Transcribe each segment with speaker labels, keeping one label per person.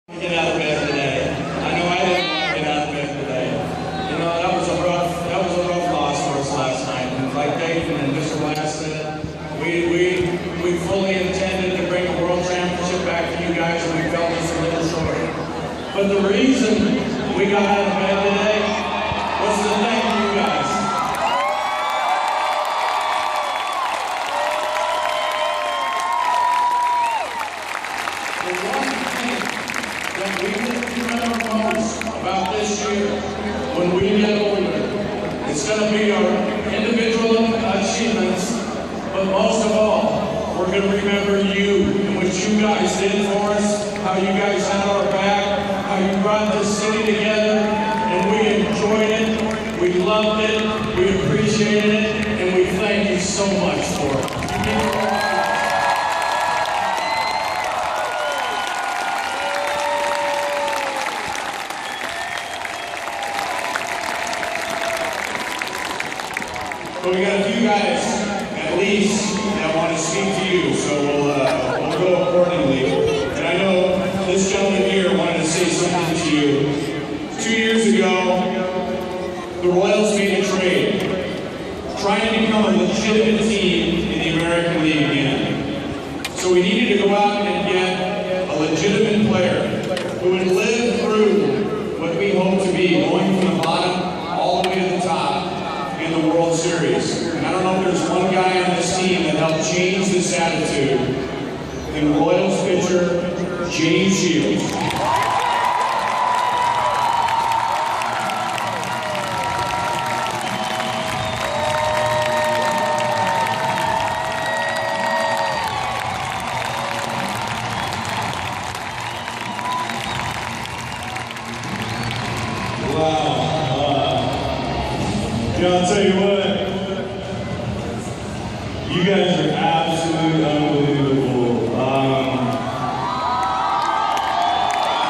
Speaker 1: Get out of bed today. I know I didn't want to get out of bed today. You know, that was a rough loss for us last night. And like Dave and Mr. Glass said, we fully intended to bring a world championship back to you guys, and we fell just a little short. But the reason we got out of bed today was to thank you guys. The one thing that we remember most about this year, when we get older, it's going to be our individual achievements, but most of all, we're going to remember you and what you guys did for us, how you guys had our back, how you brought this city together, and we enjoyed it, we loved it, we appreciated it, and we thank you so much for it. But we got a few guys, at least, that want to speak to you, so we'll go accordingly. And I know this gentleman here wanted to say something to you. 2 years ago, the Royals made a trade, trying to become a legitimate team in the American League again. So we needed to go out and get a legitimate player who would live through what we hope to be, going from the bottom all the way to the top in the World Series. And I don't know if there's one guy on this team that helped change this attitude than Royals pitcher James Shields.
Speaker 2: I'll tell you what, you guys are absolutely unbelievable.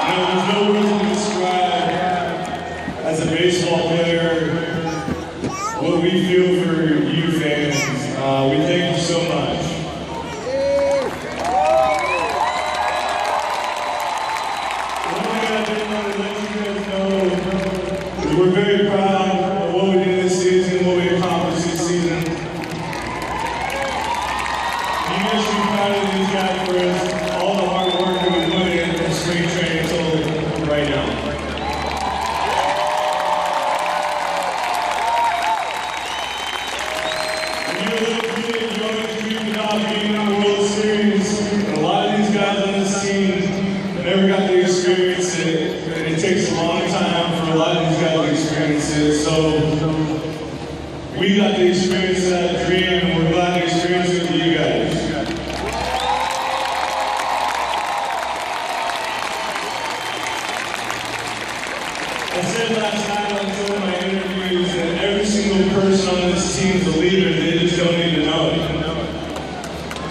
Speaker 2: There's no words to describe, as a baseball player, what we feel for you fans. We thank you so much. One thing I did want to let you guys know is we're very proud of what we did this season, what we accomplished this season. You guys should be proud of these guys for us, all the hard work that we put in from spring training until right now. When you're a little kid, you always dreamed about being in the World Series. And a lot of these guys on this team never got to experience it. And it takes a long time for a lot of these guys to experience it. So we got to experience that dream, and we're glad to experience it with you guys. I said last night on some of my interviews that every single person on this team is a leader, they just don't need to know it.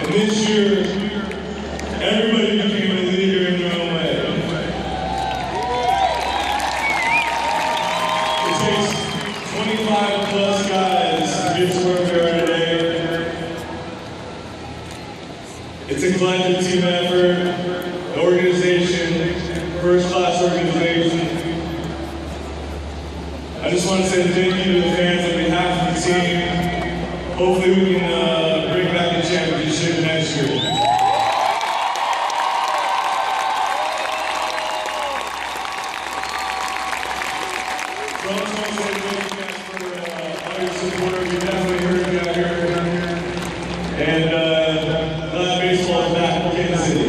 Speaker 2: And this year, everybody became a leader in their own way. It takes 25 plus guys to get to where we are today. It's a collective team effort, organization, first-class organization. I just want to say thank you to the fans on behalf of the team. Hopefully we can bring back the championship next year. So I just want to say thank you guys for all your support. We definitely heard you out here. And glad baseball is back in Kansas City.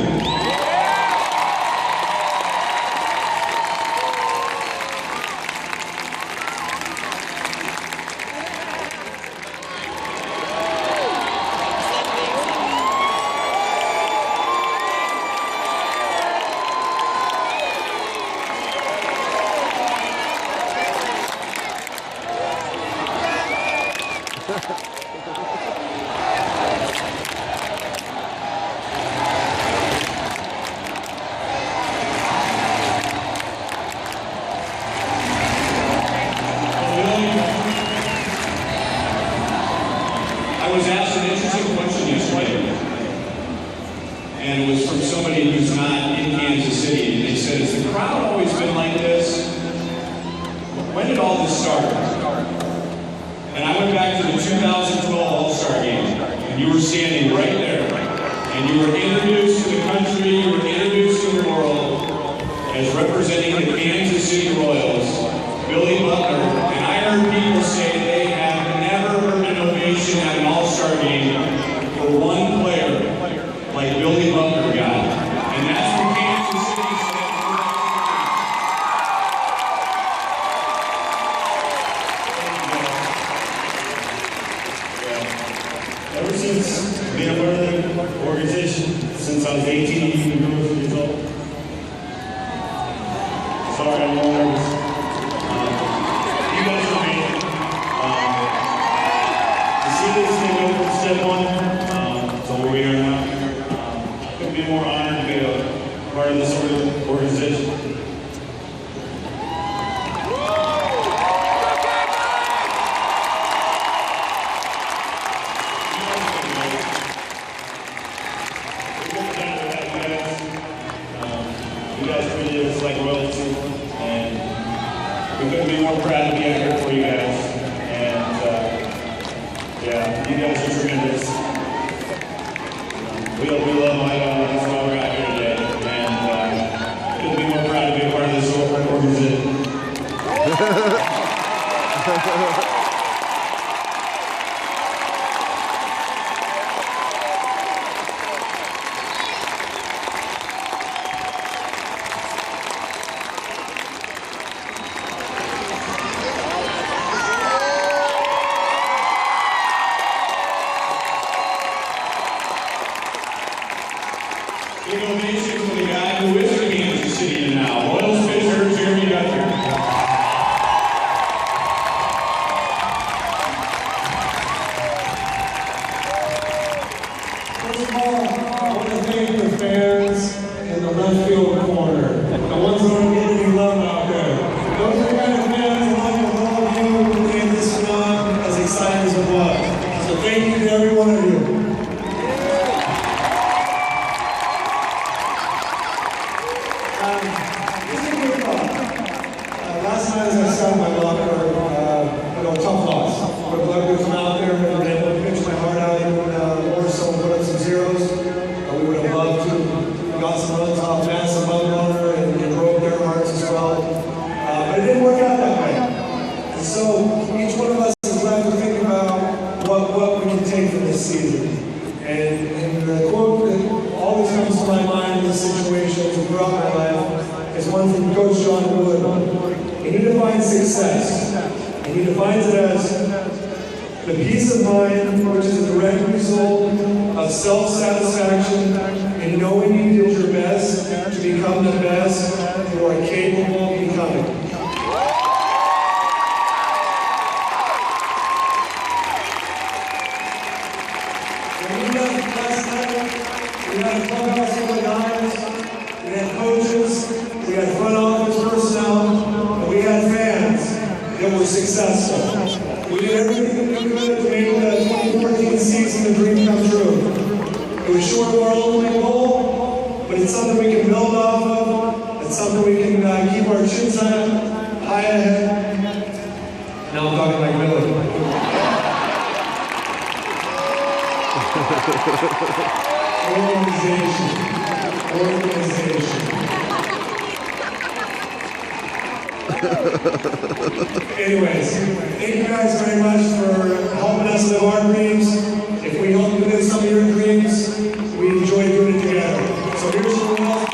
Speaker 1: crowd always been like this? When did all this start? And I went back to the 2012 All-Star Game, and you were standing right there, and you were introduced to the country, you were introduced to the world as representing the Kansas City Royals, Billy Butler. And I heard people say they have never heard an ovation at an All-Star Game for one player like Billy Butler got. And that's for Kansas City.
Speaker 2: Ever since being a part of the organization, since I was 18 years old. Sorry, I'm a little nervous. You guys are amazing. To see this thing go from step one to where we are now, I couldn't be more honored to be a part of this organization. You guys treated us like royalty, and we couldn't be more proud to be out here for you guys. And yeah, you guys are tremendous. We love Idaho, that's why we're out here today. And couldn't be more proud to be a part of this organization.
Speaker 1: Big ovation for the guy who is in Kansas City now, Royals pitcher Jeremy Guthrie.
Speaker 3: First of all, I want to thank the fans in the left field corner, the ones that are getting me love out there. Those are the kind of fans that like all of you who made this run as exciting as it was. So thank you to every one of you. Last night as I sat in my locker, tough loss. But glad we come out there and been able to pitch my heart out even more so and put up some zeros. We would have loved to have got some runs off Madison Bumgarner and broke their hearts as well. But it didn't work out that way. And so each one of us is left to think about what we can take from this season. And the quote that always comes to my mind in these situations and throughout my life is one from Coach John Wood. And he defines success. And he defines it as the peace of mind, which is a direct result of self-satisfaction in knowing you did your best to become the best you are capable of becoming. When we left last night, we had a clubhouse full of guys, we had coaches, we had front office personnel, and we had fans that were successful. We did everything we could to make the 2014 season the dream come true. It was short of our ultimate goal, but it's something we can build off of. It's something we can keep our chins high ahead. Now I'm talking like Billy. Anyways, thank you guys very much for helping us live our dreams. If we help you live some of your dreams, we enjoy doing it together. So here's your Royals.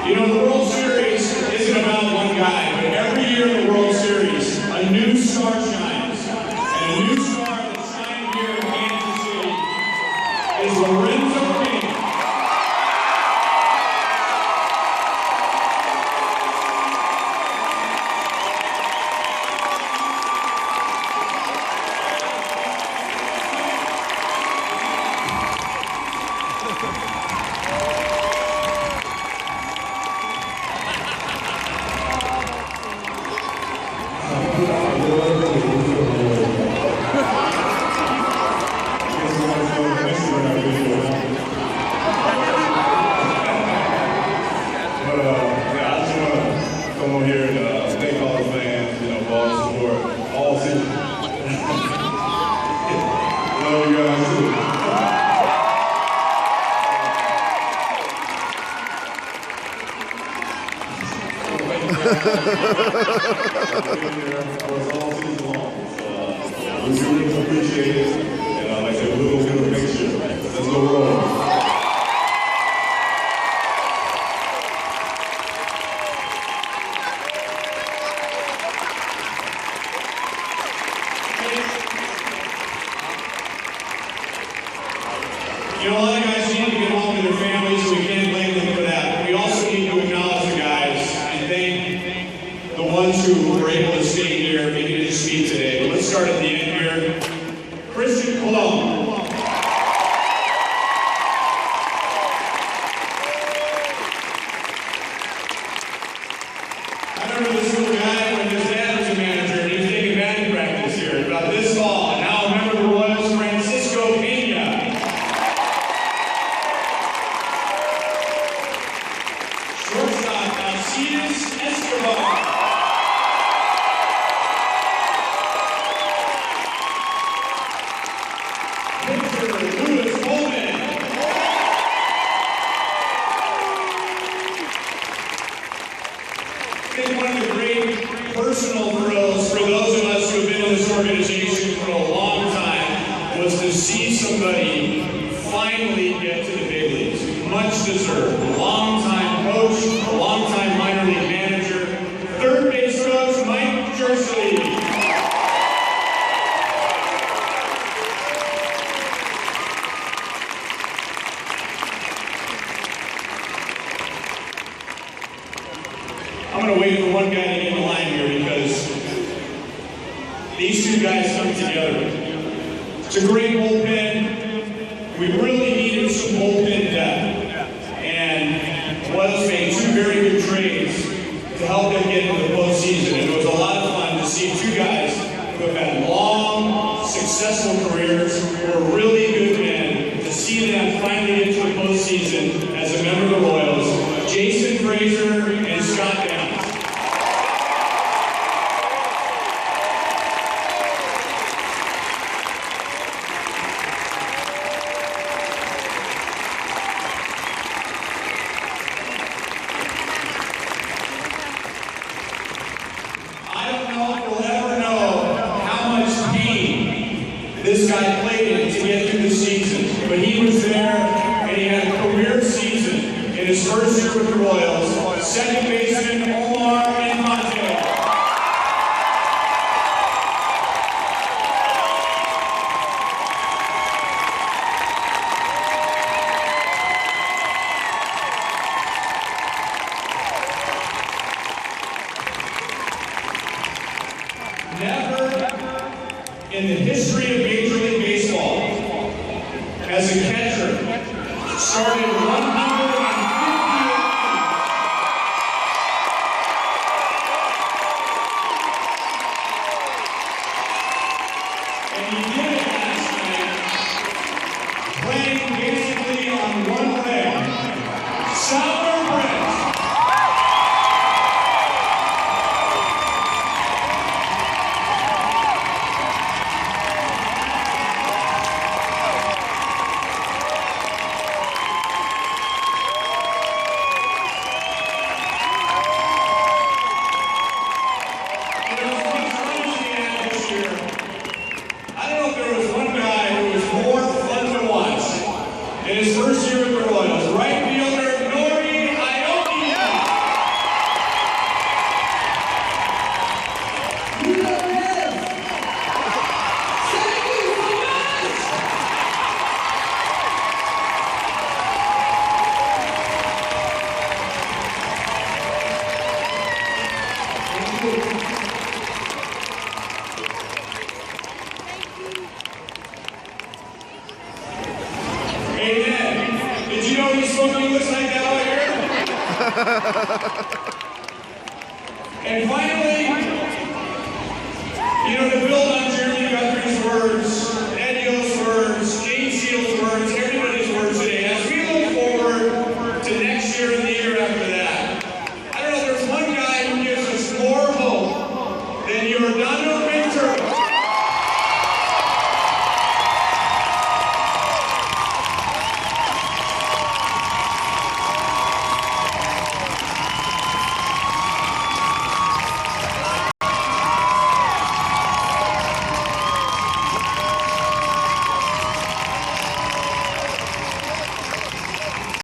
Speaker 1: You know, the World Series isn't about one guy, but every year in the World Series, a new star shines. And a new star that shined here in Kansas City is Lorenzo King.
Speaker 2: all season long. So, we really appreciate it. And like I said, we're going to do a mixture. Let's go roll.
Speaker 1: You know, a lot of guys need to get home to their families, so we can't blame them for that. We also need to acknowledge the guys and thank the ones who were able to stay here and making it to speak today. But let's start at the end here. Christian Cologne. I remember this little guy when his dad was a manager and he was taking batting practice here about this fall. And now remember the Royals, Francisco Pena. Shortstop, Alcides Escobar. Pitcher, Louis Holman. I think one of the great personal thrills for those of us who have been in this organization for a long time was to see somebody finally get to the big leagues. Much deserved. A long-time coach, a long-time minor league manager, third base coach Mike Jersley. I'm going to wait for one guy to get in line here because these two guys come together. It's a great bullpen. We really needed some bullpen depth. And Royals made two very good trades to help them get into the postseason. And it was a lot of fun to see two guys who have had long, successful careers, who are really good men, to see them finally get to the postseason as a member of the Royals. Jason Frazier and Scott Downs. I don't know if we'll ever know how much pain this guy played in to get through the season, but he was there and he had a career season in his first year with the Royals. Second baseman Omar Infante. Never in the history of Major League Baseball has a catcher started 100